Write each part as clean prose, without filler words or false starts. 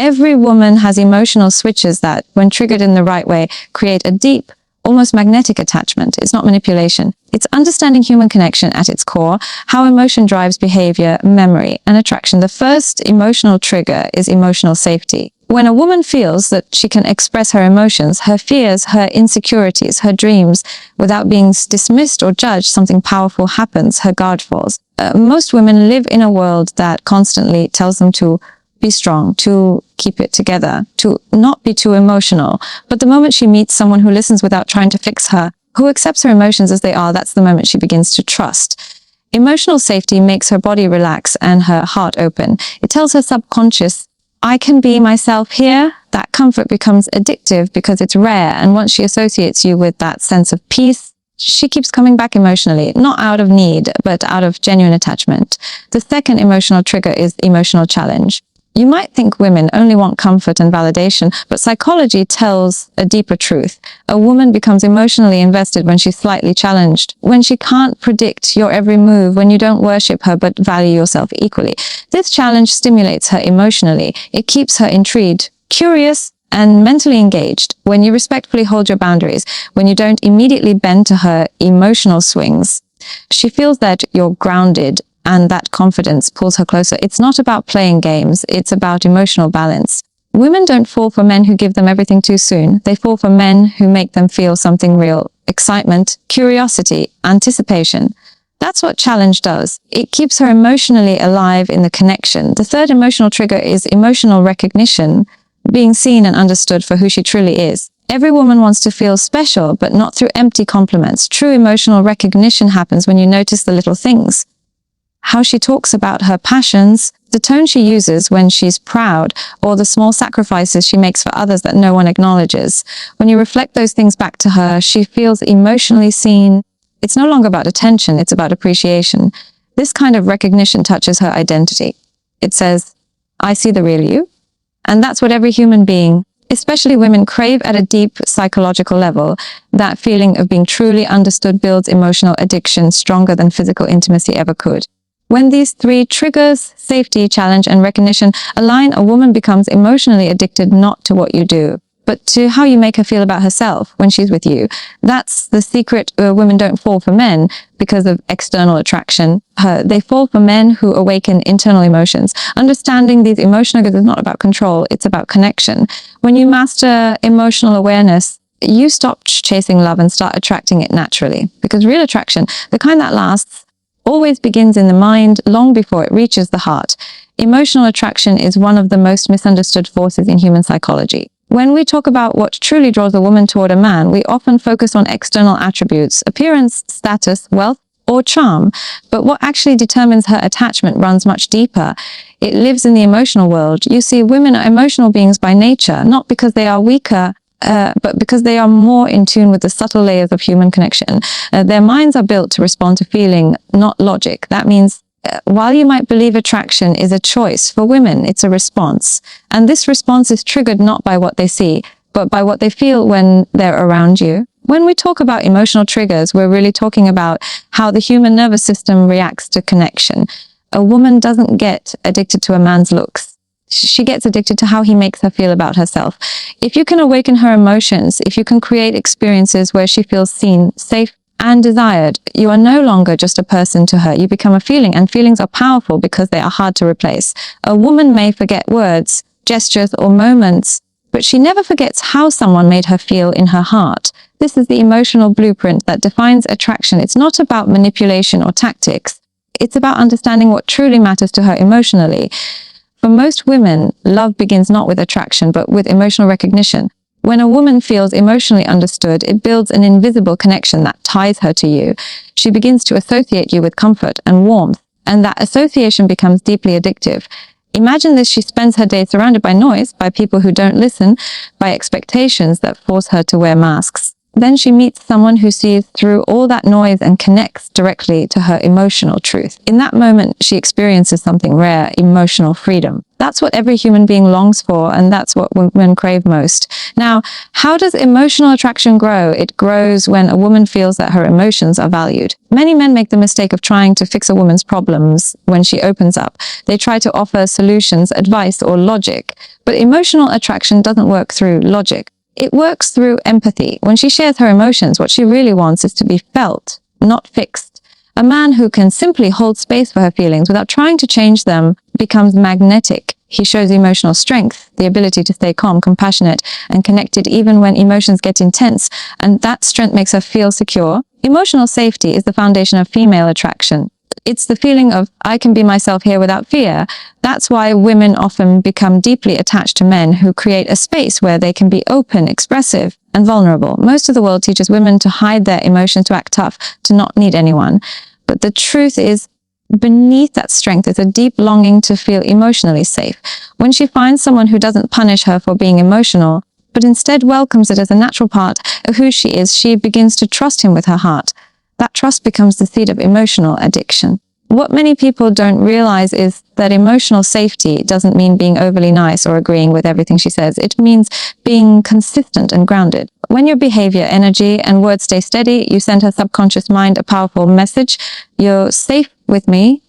Every woman has emotional switches that, when triggered in the right way, create a deep, almost magnetic attachment. It's not manipulation. It's understanding human connection at its core, how emotion drives behavior, memory, and attraction. The first emotional trigger is emotional safety. When a woman feels that she can express her emotions, her fears, her insecurities, her dreams, without being dismissed or judged, something powerful happens, her guard falls. Most women live in a world that constantly tells them to be strong, to keep it together, to not be too emotional. But the moment she meets someone who listens without trying to fix her, who accepts her emotions as they are, that's the moment she begins to trust. Emotional safety makes her body relax and her heart open. It tells her subconscious, I can be myself here. That comfort becomes addictive because it's rare. And once she associates you with that sense of peace, she keeps coming back emotionally, not out of need, but out of genuine attachment. The second emotional trigger is emotional challenge. You might think women only want comfort and validation, but psychology tells a deeper truth. A woman becomes emotionally invested when she's slightly challenged, when she can't predict your every move, when you don't worship her but value yourself equally. This challenge stimulates her emotionally. It keeps her intrigued, curious, and mentally engaged. When you respectfully hold your boundaries, when you don't immediately bend to her emotional swings, she feels that you're grounded, and that confidence pulls her closer. It's not about playing games. It's about emotional balance. Women don't fall for men who give them everything too soon. They fall for men who make them feel something real. Excitement, curiosity, anticipation. That's what challenge does. It keeps her emotionally alive in the connection. The third emotional trigger is emotional recognition, being seen and understood for who she truly is. Every woman wants to feel special, but not through empty compliments. True emotional recognition happens when you notice the little things. How she talks about her passions, the tone she uses when she's proud, or the small sacrifices she makes for others that no one acknowledges. When you reflect those things back to her, she feels emotionally seen. It's no longer about attention, it's about appreciation. This kind of recognition touches her identity. It says, I see the real you. And that's what every human being, especially women, crave at a deep psychological level. That feeling of being truly understood builds emotional addiction stronger than physical intimacy ever could. When these three triggers, safety, challenge, and recognition, align, a woman becomes emotionally addicted not to what you do, but to how you make her feel about herself when she's with you. That's the secret. Women don't fall for men because of external attraction. They fall for men who awaken internal emotions. Understanding these emotional goods is not about control, it's about connection. When you master emotional awareness, you stop chasing love and start attracting it naturally. Because real attraction, the kind that lasts, always begins in the mind long before it reaches the heart. Emotional attraction is one of the most misunderstood forces in human psychology. When we talk about what truly draws a woman toward a man, we often focus on external attributes, appearance, status, wealth, or charm. But what actually determines her attachment runs much deeper. It lives in the emotional world. You see, women are emotional beings by nature, not because they are weaker, but because they are more in tune with the subtle layers of human connection. Their minds are built to respond to feeling, not logic. That means while you might believe attraction is a choice, for women, it's a response. And this response is triggered not by what they see, but by what they feel when they're around you. When we talk about emotional triggers, we're really talking about how the human nervous system reacts to connection. A woman doesn't get addicted to a man's looks. She gets addicted to how he makes her feel about herself. If you can awaken her emotions, if you can create experiences where she feels seen, safe, and desired, you are no longer just a person to her. You become a feeling, and feelings are powerful because they are hard to replace. A woman may forget words, gestures, or moments, but she never forgets how someone made her feel in her heart. This is the emotional blueprint that defines attraction. It's not about manipulation or tactics. It's about understanding what truly matters to her emotionally. For most women, love begins not with attraction, but with emotional recognition. When a woman feels emotionally understood, it builds an invisible connection that ties her to you. She begins to associate you with comfort and warmth, and that association becomes deeply addictive. Imagine this: she spends her day surrounded by noise, by people who don't listen, by expectations that force her to wear masks. Then she meets someone who sees through all that noise and connects directly to her emotional truth. In that moment, she experiences something rare, emotional freedom. That's what every human being longs for, and that's what women crave most. Now, how does emotional attraction grow? It grows when a woman feels that her emotions are valued. Many men make the mistake of trying to fix a woman's problems when she opens up. They try to offer solutions, advice, or logic. But emotional attraction doesn't work through logic. It works through empathy. When she shares her emotions, what she really wants is to be felt, not fixed. A man who can simply hold space for her feelings without trying to change them becomes magnetic. He shows emotional strength, the ability to stay calm, compassionate, and connected even when emotions get intense, and that strength makes her feel secure. Emotional safety is the foundation of female attraction. It's the feeling of, I can be myself here without fear. That's why women often become deeply attached to men who create a space where they can be open, expressive, and vulnerable. Most of the world teaches women to hide their emotions, to act tough, to not need anyone. But the truth is, beneath that strength is a deep longing to feel emotionally safe. When she finds someone who doesn't punish her for being emotional, but instead welcomes it as a natural part of who she is, she begins to trust him with her heart. That trust becomes the seed of emotional addiction. What many people don't realize is that emotional safety doesn't mean being overly nice or agreeing with everything she says. It means being consistent and grounded. When your behavior, energy, and words stay steady, you send her subconscious mind a powerful message. You're safe with me.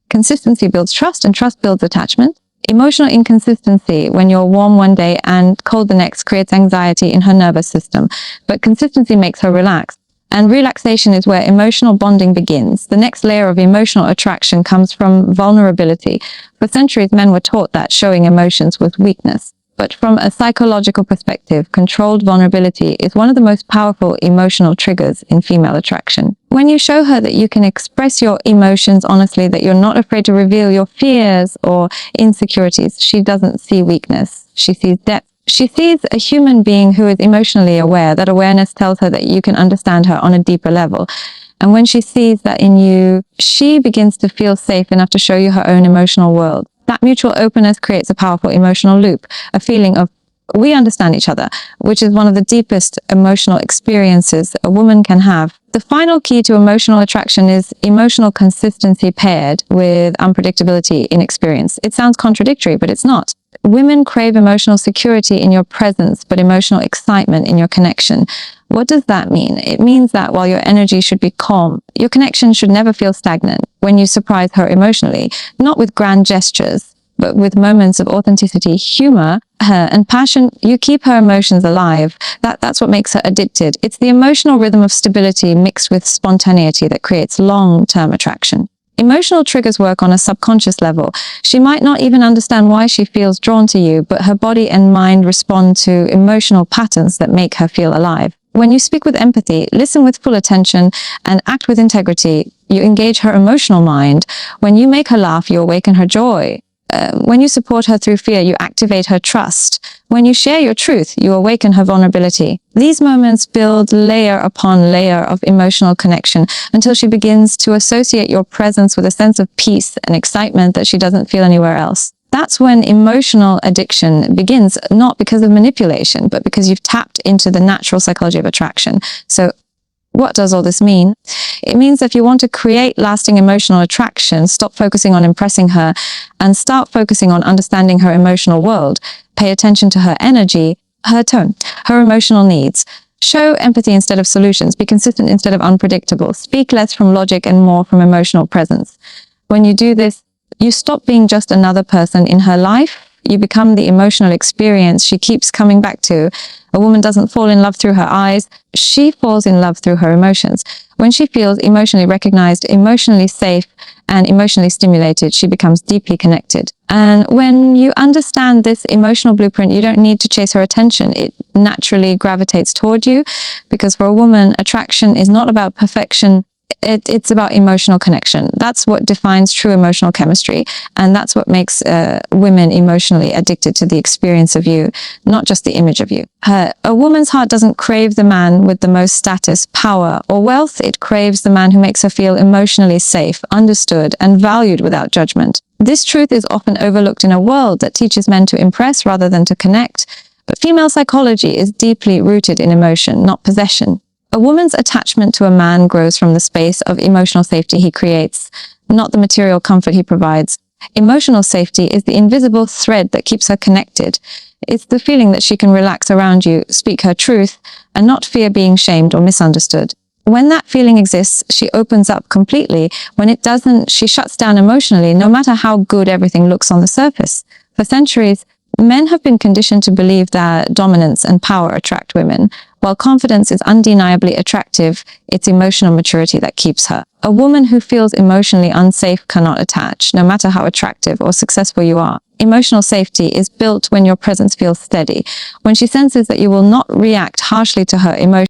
Consistency builds trust, and trust builds attachment. Emotional inconsistency, when you're warm one day and cold the next, creates anxiety in her nervous system. But consistency makes her relax. And relaxation is where emotional bonding begins. The next layer of emotional attraction comes from vulnerability. For centuries, men were taught that showing emotions was weakness. But from a psychological perspective, controlled vulnerability is one of the most powerful emotional triggers in female attraction. When you show her that you can express your emotions honestly, that you're not afraid to reveal your fears or insecurities, she doesn't see weakness. She sees depth. She sees a human being who is emotionally aware. That awareness tells her that you can understand her on a deeper level. And when she sees that in you, she begins to feel safe enough to show you her own emotional world. That mutual openness creates a powerful emotional loop, a feeling of we understand each other, which is one of the deepest emotional experiences a woman can have. The final key to emotional attraction is emotional consistency paired with unpredictability in experience. It sounds contradictory, but it's not. Women crave emotional security in your presence, but emotional excitement in your connection. What does that mean? It means that while your energy should be calm, your connection should never feel stagnant. When you surprise her emotionally, not with grand gestures, but with moments of authenticity, humor, and passion, you keep her emotions alive. That's what makes her addicted. It's the emotional rhythm of stability mixed with spontaneity that creates long-term attraction. Emotional triggers work on a subconscious level. She might not even understand why she feels drawn to you, but her body and mind respond to emotional patterns that make her feel alive. When you speak with empathy, listen with full attention, and act with integrity, you engage her emotional mind. When you make her laugh, you awaken her joy. When you support her through fear, you activate her trust. When you share your truth, you awaken her vulnerability. These moments build layer upon layer of emotional connection until she begins to associate your presence with a sense of peace and excitement that she doesn't feel anywhere else. That's when emotional addiction begins, not because of manipulation, but because you've tapped into the natural psychology of attraction. So what does all this mean? It means that if you want to create lasting emotional attraction, stop focusing on impressing her and start focusing on understanding her emotional world. Pay attention to her energy, her tone, her emotional needs. Show empathy instead of solutions. Be consistent instead of unpredictable. Speak less from logic and more from emotional presence. When you do this, you stop being just another person in her life. You become the emotional experience she keeps coming back to. A woman doesn't fall in love through her eyes. She falls in love through her emotions. When she feels emotionally recognized, emotionally safe, and emotionally stimulated, she becomes deeply connected. And when you understand this emotional blueprint, you don't need to chase her attention. It naturally gravitates toward you, because for a woman, attraction is not about perfection. It's about emotional connection. That's what defines true emotional chemistry. And that's what makes women emotionally addicted to the experience of you, not just the image of you. A woman's heart doesn't crave the man with the most status, power, or wealth. It craves the man who makes her feel emotionally safe, understood, and valued without judgment. This truth is often overlooked in a world that teaches men to impress rather than to connect. But female psychology is deeply rooted in emotion, not possession. A woman's attachment to a man grows from the space of emotional safety he creates, not the material comfort he provides. Emotional safety is the invisible thread that keeps her connected. It's the feeling that she can relax around you, speak her truth, and not fear being shamed or misunderstood. When that feeling exists, she opens up completely. When it doesn't, she shuts down emotionally, no matter how good everything looks on the surface. For centuries, men have been conditioned to believe that dominance and power attract women. While confidence is undeniably attractive, it's emotional maturity that keeps her. A woman who feels emotionally unsafe cannot attach, no matter how attractive or successful you are. Emotional safety is built when your presence feels steady, when she senses that you will not react harshly to her emotions.